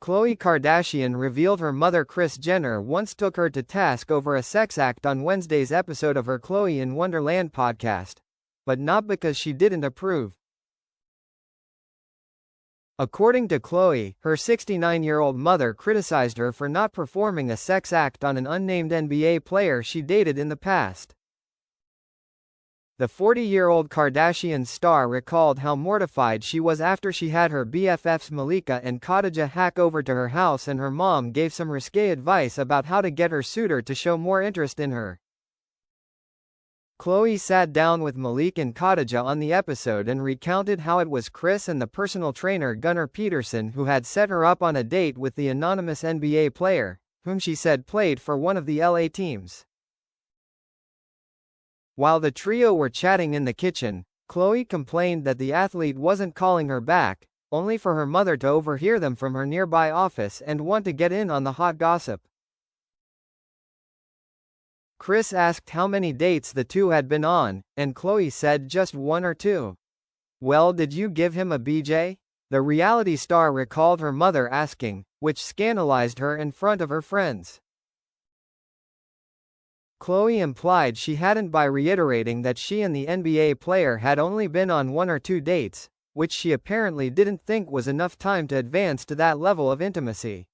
Khloé Kardashian revealed her mother Kris Jenner once took her to task over a sex act on Wednesday's episode of her Khloe in Wonderland podcast. But not because she didn't approve. According to Khloé, her 69-year-old mother criticized her for not performing a sex act on an unnamed NBA player she dated in the past. The 40-year-old Kardashian star recalled how mortified she was after she had her BFFs Malika and Khadijah hack over to her house and her mom gave some risque advice about how to get her suitor to show more interest in her. Khloé sat down with Malik and Khadijah on the episode and recounted how it was Kris and the personal trainer Gunnar Peterson who had set her up on a date with the anonymous NBA player, whom she said played for one of the LA teams. While the trio were chatting in the kitchen, Khloé complained that the athlete wasn't calling her back, only for her mother to overhear them from her nearby office and want to get in on the hot gossip. Kris asked how many dates the two had been on, and Khloé said just one or two. "Well, did you give him a BJ?" the reality star recalled her mother asking, which scandalized her in front of her friends. Khloé implied she hadn't by reiterating that she and the NBA player had only been on one or two dates, which she apparently didn't think was enough time to advance to that level of intimacy.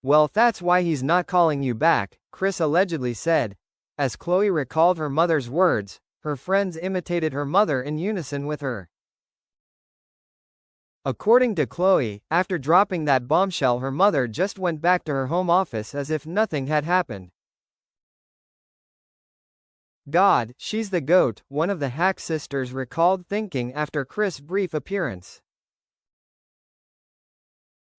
"Well, that's why he's not calling you back," Kris allegedly said. As Khloé recalled her mother's words, her friends imitated her mother in unison with her. According to Khloé, after dropping that bombshell her mother just went back to her home office as if nothing had happened. "God, she's the GOAT," one of the Hack sisters recalled thinking after Kris' brief appearance.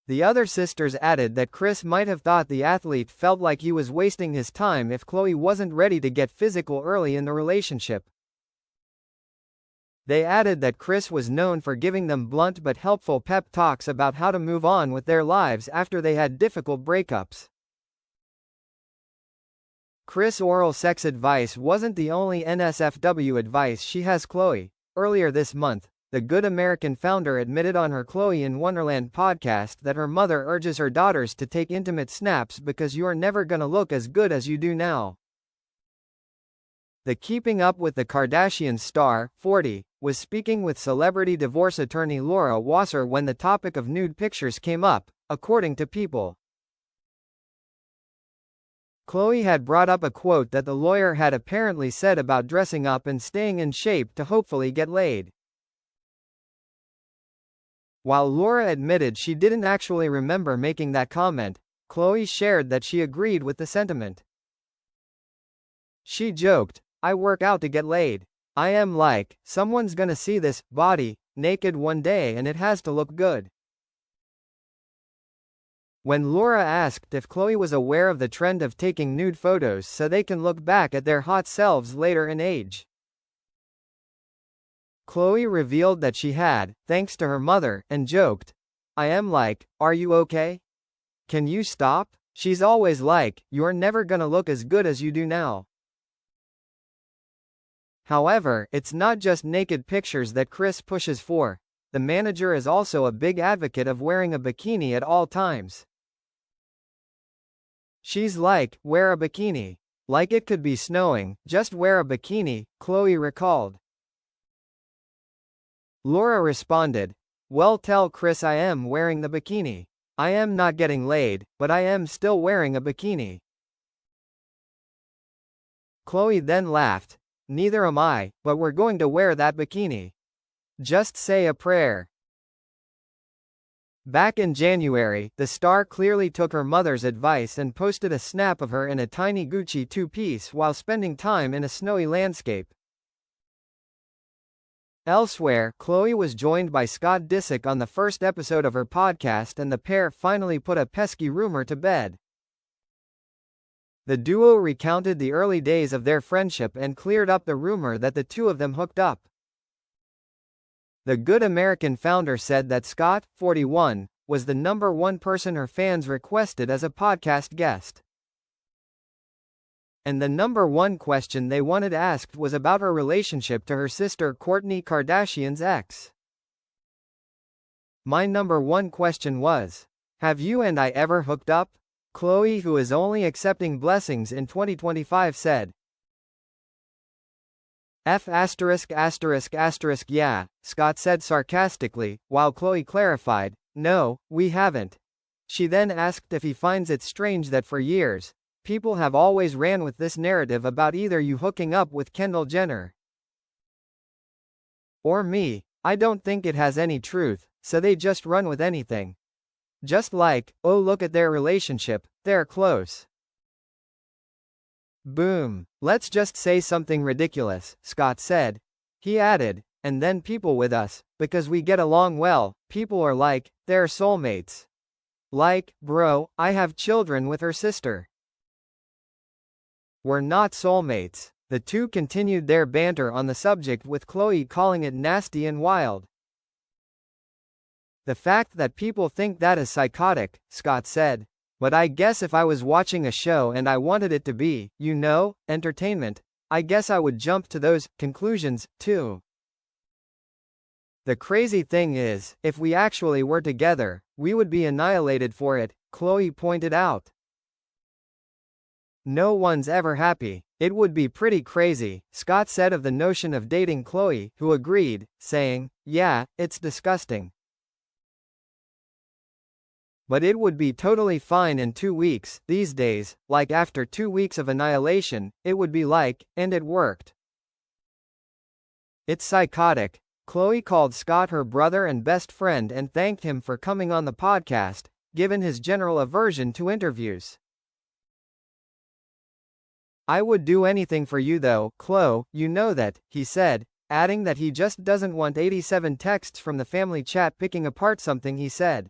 The other sisters added that Kris might have thought the athlete felt like he was wasting his time if Khloé wasn't ready to get physical early in the relationship. They added that Kris was known for giving them blunt but helpful pep talks about how to move on with their lives after they had difficult breakups. Kris' oral sex advice wasn't the only NSFW advice she has Khloé. Earlier this month, the Good American founder admitted on her Khloe in Wonderland podcast that her mother urges her daughters to take intimate snaps because you're never gonna look as good as you do now. The Keeping Up with the Kardashians star, 40, was speaking with celebrity divorce attorney Laura Wasser when the topic of nude pictures came up, according to People. Khloé had brought up a quote that the lawyer had apparently said about dressing up and staying in shape to hopefully get laid. While Laura admitted she didn't actually remember making that comment, Khloé shared that she agreed with the sentiment. She joked, "I work out to get laid. I am like, someone's gonna see this body naked one day and it has to look good." When Laura asked if Khloé was aware of the trend of taking nude photos so they can look back at their hot selves later in age, Khloé revealed that she had, thanks to her mother, and joked, "I am like, are you okay? Can you stop? She's always like, you're never gonna look as good as you do now." However, it's not just naked pictures that Kris pushes for. The manager is also a big advocate of wearing a bikini at all times. She's like, wear a bikini. Like it could be snowing, just wear a bikini, Khloé recalled. Laura responded, "Well, tell Kris I am wearing the bikini. I am not getting laid, but I am still wearing a bikini." Khloé then laughed, "Neither am I, but we're going to wear that bikini. Just say a prayer." Back in January, the star clearly took her mother's advice and posted a snap of her in a tiny Gucci two-piece while spending time in a snowy landscape. Elsewhere, Khloé was joined by Scott Disick on the first episode of her podcast and the pair finally put a pesky rumor to bed. The duo recounted the early days of their friendship and cleared up the rumor that the two of them hooked up. The Good American founder said that Scott, 41, was the #1 person her fans requested as a podcast guest. And the #1 question they wanted asked was about her relationship to her sister Kourtney Kardashian's ex. My number one question was, have you and I ever hooked up? Khloe, who is only accepting blessings in 2025, said. Yeah, Scott said sarcastically, while Khloe clarified, no, we haven't. She then asked if he finds it strange that for years, people have always ran with this narrative about either you hooking up with Kendall Jenner or me. I don't think it has any truth, so they just run with anything. Just like, oh look at their relationship, they're close. Boom. Let's just say something ridiculous, Scott said. He added, and then people with us, because we get along well, people are like, they're soulmates. Like, bro, I have children with her sister. We're not soulmates. The two continued their banter on the subject, with Khloe calling it nasty and wild. The fact that people think that is psychotic, Scott said. But I guess if I was watching a show and I wanted it to be, you know, entertainment, I guess I would jump to those conclusions, too. The crazy thing is, if we actually were together, we would be annihilated for it, Khloe pointed out. No one's ever happy. It would be pretty crazy, Scott said of the notion of dating Khloe, who agreed, saying, yeah, it's disgusting. But it would be totally fine in 2 weeks. These days, like after 2 weeks of annihilation, it would be like, and it worked. It's psychotic. Khloe called Scott her brother and best friend and thanked him for coming on the podcast, given his general aversion to interviews. I would do anything for you though, Khloe, you know that, he said, adding that he just doesn't want 87 texts from the family chat picking apart something he said.